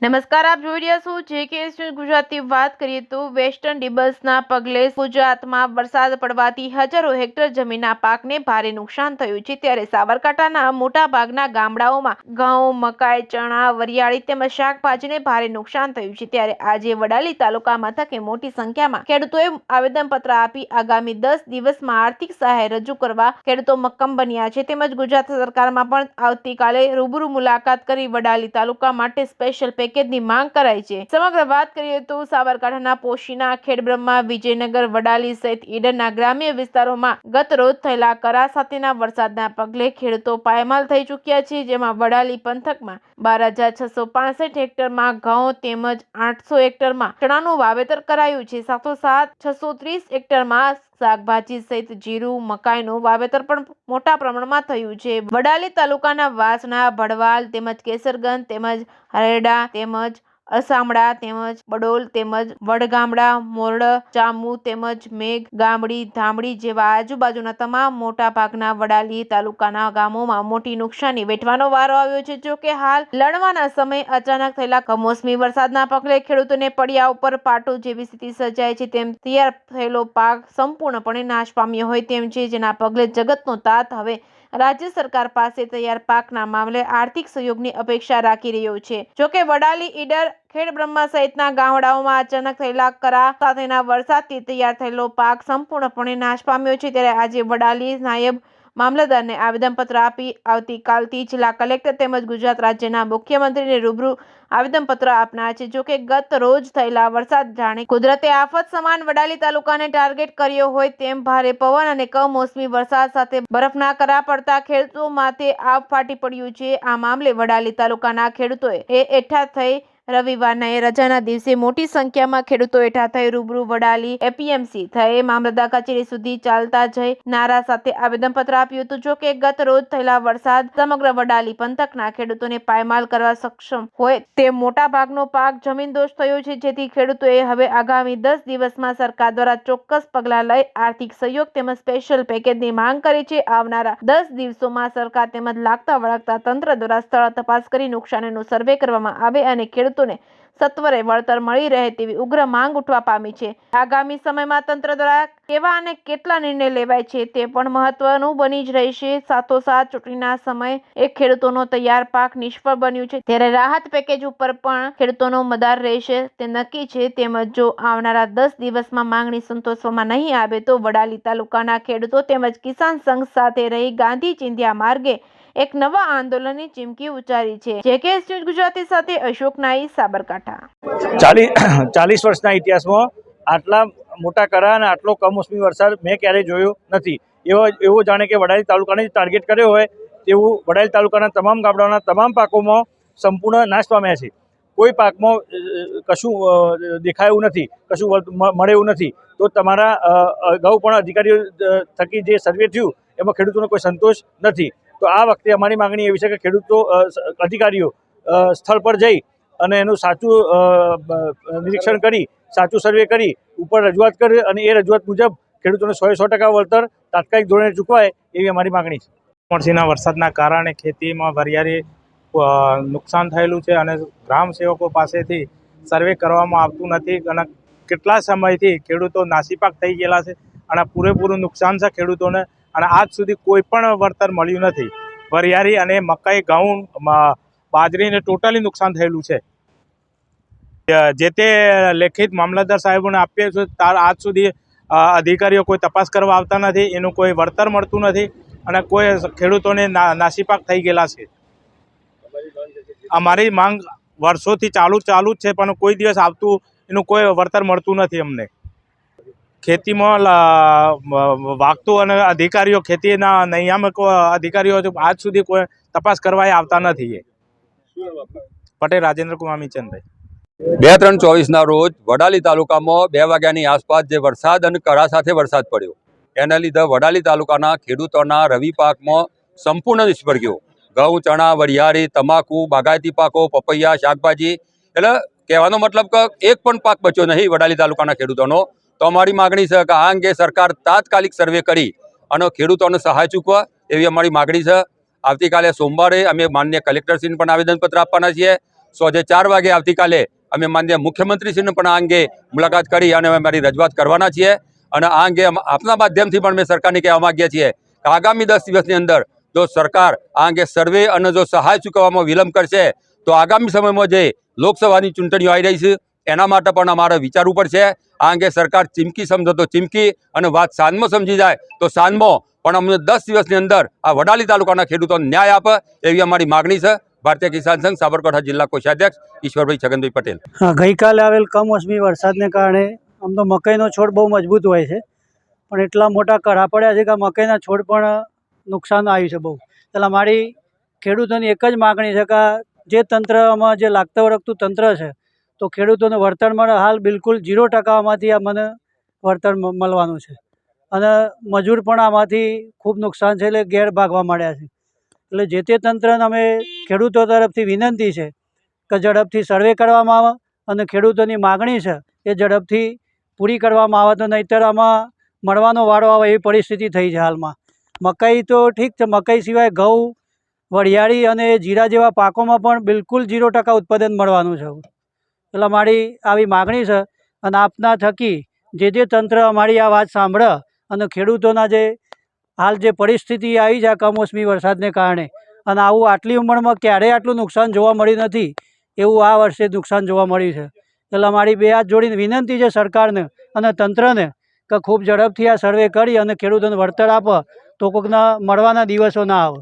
નમસ્કાર, આપ જોઈ રહ્યા છો JKS ન્યૂઝ ગુજરાતી। વાત કરીએ તો વેસ્ટર્ન ડિસ્ટર્બન્સના પગલે ગુજરાતમાં વરસાદ પડવાથી હજારો હેક્ટર જમીનના પાકને ભારે નુકસાન થયું છે। ત્યારે સાબરકાંઠાના મોટા ભાગના ગામડાઓમાં ઘઉં, મકાઈ, ચણા, વરિયાળી તેમજ શાકભાજીને ભારે નુકસાન થયું છે। ત્યારે આજે વડાલી તાલુકા મથકે મોટી સંખ્યામાં ખેડૂતોએ આવેદનપત્ર આપી આગામી 10 દિવસમાં આર્થિક સહાય રજૂ કરવા ખેડૂતો મક્કમ બન્યા છે। તેમજ ગુજરાત સરકારમાં પણ આવતીકાલે રૂબરૂ મુલાકાત કરી વડાલી તાલુકા માટે સ્પેશિયલ પેકેજની માંગ કરાઈ છે। સમગ્ર વાત કરીએ તો સાબરકાંઠાના પોશીના, ખેડબ્રહ્મા, વિજયનગર, વડાલી સહિત ઈડરના ગ્રામ્ય વિસ્તારોમાં ગત રોજ થયેલા કરા સાથેના વરસાદના પગલે ખેડૂતો પાયમાલ થઈ ચૂક્યા છે। જેમાં વડાલી પંથકમાં 12,665 હેક્ટરમાં ઘઉં તેમજ 800 હેક્ટરમાં ચણાનું વાવેતર કરાયું છે। સાથોસાથ 630 હેક્ટરમાં શાકભાજી સહિત જીરું, મકાઈનું વાવેતર પણ મોટા પ્રમાણમાં થયું છે। વડાલી તાલુકાના વાસણા, ભડવાલ તેમજ કેસરગંજ તેમજ હરેડા તેમજ અસામડા તેમજ બડોલ તેમજ વડગામડા, મોરડ, ચામુ તેમજ મેઘ, ગામડી, ધામડી જેવા આજુબાજુના તમામ મોટા ભાગના વડાલી તાલુકાના ગામોમાં મોટી નુકસાની વેઠવાનો વારો આવ્યો છે। જો કે હાલ લણવાના સમયે અચાનક થયેલા કમોસમી વરસાદના પગલે ખેડૂતોને પડ્યા ઉપર પાટો જેવી સ્થિતિ સર્જાય છે। તેમ તૈયાર થયેલો પાક સંપૂર્ણપણે નાશ પામ્યો હોય તેમ છે, જેના પગલે જગતનો તાત હવે રાજ્ય સરકાર પાસે તૈયાર પાકના મામલે આર્થિક સહયોગની અપેક્ષા રાખી રહ્યો છે। જોકે વડાલી, ઈડર, ખેડબ્રહ્મા સહિતના ગામડાઓમાં અચાનક થયેલા કરા સાથેના વરસાદથી તૈયાર થયેલો પાક સંપૂર્ણપણે નાશ પામ્યો છે। ત્યારે આજે વડાલી નાયબ મામલતદારને આવેદનપત્ર આપી આવતીકાલથી જિલ્લા કલેક્ટર તેમજ ગુજરાત રાજ્યના મુખ્યમંત્રીને રૂબરૂ આવેદનપત્ર આપનાર છે। જોકે ગત રોજ થયેલા વરસાદ જાણે કુદરતે આફત સમાન વડાલી તાલુકાને ટાર્ગેટ કર્યો હોય તેમ ભારે પવન અને કમોસમી વરસાદ સાથે બરફના કરા પડતા ખેડૂતો માથે આભ ફાટી પડ્યું છે। આ મામલે વડાલી તાલુકાના ખેડૂતોએ એકઠા થઈ રવિવારના રજાના દિવસે મોટી સંખ્યામાં ખેડૂતો એકઠા થઈ રૂબરૂ વડાલી APMC થઈ મામલતદાર કચેરી સુધી ચાલતા જઈ નારા સાથે આવેદનપત્ર આપ્યું હતું। જો કે ગત રોજ થયેલા વરસાદ સમગ્ર વડાલી પંથકના ખેડૂતોને પાયમાલ કરવા સક્ષમ હોય તે મોટા ભાગનો પાક જમીનદોસ્ત થયો છે, જેથી ખેડૂતોએ હવે આગામી 10 દિવસમાં સરકાર દ્વારા ચોક્કસ પગલાં લઈ આર્થિક સહયોગ તેમજ સ્પેશિયલ પેકેજની માંગ કરી છે। આવનારા 10 દિવસોમાં સરકાર તેમજ લાગતા વળગતા તંત્ર દ્વારા સ્થળ તપાસ કરી નુકસાનીનો સર્વે કરવામાં આવે અને ખેડૂતોને સત્વરે વળતર મળી રહે તેવી ઉગ્ર માંગ ઉઠવા પામી છે। આગામી સમયમાં તંત્ર દ્વારા કેવા અને કેટલા નિર્ણય લેવાય છે તે પણ મહત્વનું બની જ રહેશે। સાથોસાથ ચૂંટણીના સમયે એક ખેડૂતોનો તૈયાર પાક નિષ્ફળ બન્યું છે, ત્યારે રાહત પેકેજ ઉપર પણ ખેડૂતોનો મદાર રહેશે તે નક્કી છે। તેમજ જો આવનારા 10 દિવસમાં માંગણી સંતોષવામાં નહીં આવે તો વડાલી તાલુકાના ખેડૂતો તેમજ કિસાન સંઘ સાથે રહી ગાંધી ચિંધ્યા માર્ગે એક નવા આંદોલનની ચીમકી ઉચ્ચારી છે। JKS ન્યૂઝ ગુજરાતી સાથે અશોક નાઈ, સાબરકાંઠા। 40 વર્ષના ઇતિહાસમાં આટલા મોટા કરા અને આટલો કમોસમી વરસાદ મેં ક્યારેય જોયો નથી। એવો જાણે કે વડાલી તાલુકાને ટાર્ગેટ કર્યો હોય તેવું વડાલી તાલુકાના તમામ ગામડાઓના તમામ પાકોમાં સંપૂર્ણ નાશ પામ્યા છે। કોઈ પાકમાં કશું દેખાયું નથી, કશું મળે એવું નથી। તો તમારા અગાઉ પણ અધિકારીઓ થકી જે સર્વે થયું એમાં ખેડૂતોનો કોઈ સંતોષ નથી। તો આ વખતે અમારી માગણી એવી છે કે ખેડૂતો અધિકારીઓ સ્થળ પર જઈ અને એનું સાચું નિરીક્ષણ કરી, સાચું સર્વે કરી ઉપર રજૂઆત કરે અને એ રજૂઆત મુજબ ખેડૂતોને 100% વળતર તાત્કાલિક ધોરણે ચૂકવાય એવી અમારી માગણી છે। કમોસમીના વરસાદના કારણે ખેતીમાં વરિયાળી નુકસાન થયેલું છે અને ગ્રામ સેવકો પાસેથી સર્વે કરવામાં આવતું નથી અને કેટલા સમયથી ખેડૂતો નાસીપાક થઈ ગયેલા છે અને પૂરેપૂરું નુકસાન છે ખેડૂતોને અને આજ સુધી કોઈ પણ વળતર મળ્યું નથી। વરિયાળી અને મકાઈ, ઘઉં, બાજરીને ટોટલી નુકસાન થયેલું છે। જે તે લેખિત મામલતદાર સાહેબોને આપીએ છીએ ત્યાર આજ સુધી અધિકારીઓ કોઈ તપાસ કરવા આવતા નથી, એનું કોઈ વળતર મળતું નથી અને કોઈ ખેડૂતોને નાસીપાક થઈ ગયેલા છે। અમારી માંગ વર્ષોથી ચાલુ જ છે પણ કોઈ દિવસ આવતું એનું કોઈ વળતર મળતું નથી અમને। ખેતીમાં વાગતું અને અધિકારીઓ ખેતીના નિયામકો અધિકારીઓ આજ સુધી કોઈ તપાસ કરવા આવતા નથી। પટેલ રાજેન્દ્ર કુમાર મીચંદભાઈ। 2/3/24ના રોજ વડાલી તાલુકામાં 2 વાગ્યાની આસપાસ જે વરસાદ અને કરા સાથે વરસાદ પડ્યો એના લીધે વડાલી તાલુકાના ખેડૂતોના રવિ પાકમાં સંપૂર્ણ નિષ્ફળ ગયો। ઘઉં, ચણા, વરિયાળી, તમાકુ, બાગાયતી પાકો, પપૈયા, શાકભાજી, એટલે કહેવાનો મતલબ કે એક પણ પાક બચ્યો નહીં વડાલી તાલુકાના ખેડૂતોનો। તો અમારી માગણી છે કે આ અંગે સરકાર તાત્કાલિક સર્વે કરી અને ખેડૂતોને સહાય ચૂકવા એવી અમારી માગણી છે। આવતીકાલે સોમવારે અમે માનનીય કલેક્ટરશ્રીને પણ આવેદનપત્ર આપવાના છીએ સાંજે 4 વાગે આવતીકાલે અમે માનનીય મુખ્યમંત્રીશ્રીને પણ આ અંગે મુલાકાત કરી અને અમે મારી રજૂઆત કરવાના છીએ અને આ અંગે આપના માધ્યમથી પણ અમે સરકારને કહેવા માગીએ છીએ કે આગામી 10 દિવસની અંદર જો સરકાર આ અંગે સર્વે અને જો સહાય ચૂકવવામાં વિલંબ કરશે તો આગામી સમયમાં જે લોકસભાની ચૂંટણીઓ આવી રહી છે એના માટે પણ અમારે વિચારવું પડશે. આ અંગે સરકાર ચીમકી સમજો તો ચીમકી અને વાત સાંજમાં સમજી જાય તો સાંજમાં પણ અમને 10 દિવસની અંદર આ વડાલી તાલુકાના ખેડૂતોને ન્યાય આપે એવી અમારી માગણી છે. ભારતીય કિસાન સંઘ સાબરકાંઠા જિલ્લા કોષાધ્યક્ષ ઈશ્વરભાઈ છગનભાઈ પટેલ. હા, ગઈકાલે આવેલ કમોસમી વરસાદને કારણે આમ તો મકાઈનો છોડ બહુ મજબૂત હોય છે, પણ એટલા મોટા કરા પડ્યા છે કે મકાઈના છોડ પણ નુકસાન આવ્યું છે બહુ. એટલે મારી ખેડૂતોની એક જ માગણી છે કે જે તંત્રમાં જે લાગતા વળગતું તંત્ર છે તો ખેડૂતોને વળતર મળે. હાલ બિલકુલ 0% આમાંથી આ મને વળતર મળવાનું છે અને મજૂર પણ આમાંથી ખૂબ નુકસાન છે એટલે ઘેર ભાગવા માંડ્યા છે. એટલે જે તે તંત્રને અમે ખેડૂતો તરફથી વિનંતી છે કે ઝડપથી સર્વે કરવામાં આવે અને ખેડૂતોની માગણી છે એ ઝડપથી પૂરી કરવામાં આવે તો નહીંતર આમાં મળવાનો વારો આવે એવી પરિસ્થિતિ થઈ છે હાલમાં. મકાઈ તો ઠીક છે, મકાઈ સિવાય ઘઉં, વરિયાળી અને જીરા જેવા પાકોમાં પણ બિલકુલ 0% ઉત્પાદન મળવાનું છે. એટલે મારી આવી માગણી છે અને આપના થકી જે તંત્ર અમારી આ વાત સાંભળે અને ખેડૂતોના જે હાલ જે પરિસ્થિતિ આવી છે આ કમોસમી વરસાદને કારણે અને આવું આટલી ઉંમરમાં ક્યારેય આટલું નુકસાન જોવા મળ્યું નથી એવું આ વર્ષે નુકસાન જોવા મળ્યું છે. એટલે અમારી બે હાથ જોડીને વિનંતી છે સરકારને અને તંત્રને કે ખૂબ ઝડપથી આ સર્વે કરી અને ખેડૂતોને વળતર આપે તો કોઈકના મળવાના દિવસો ના આવે.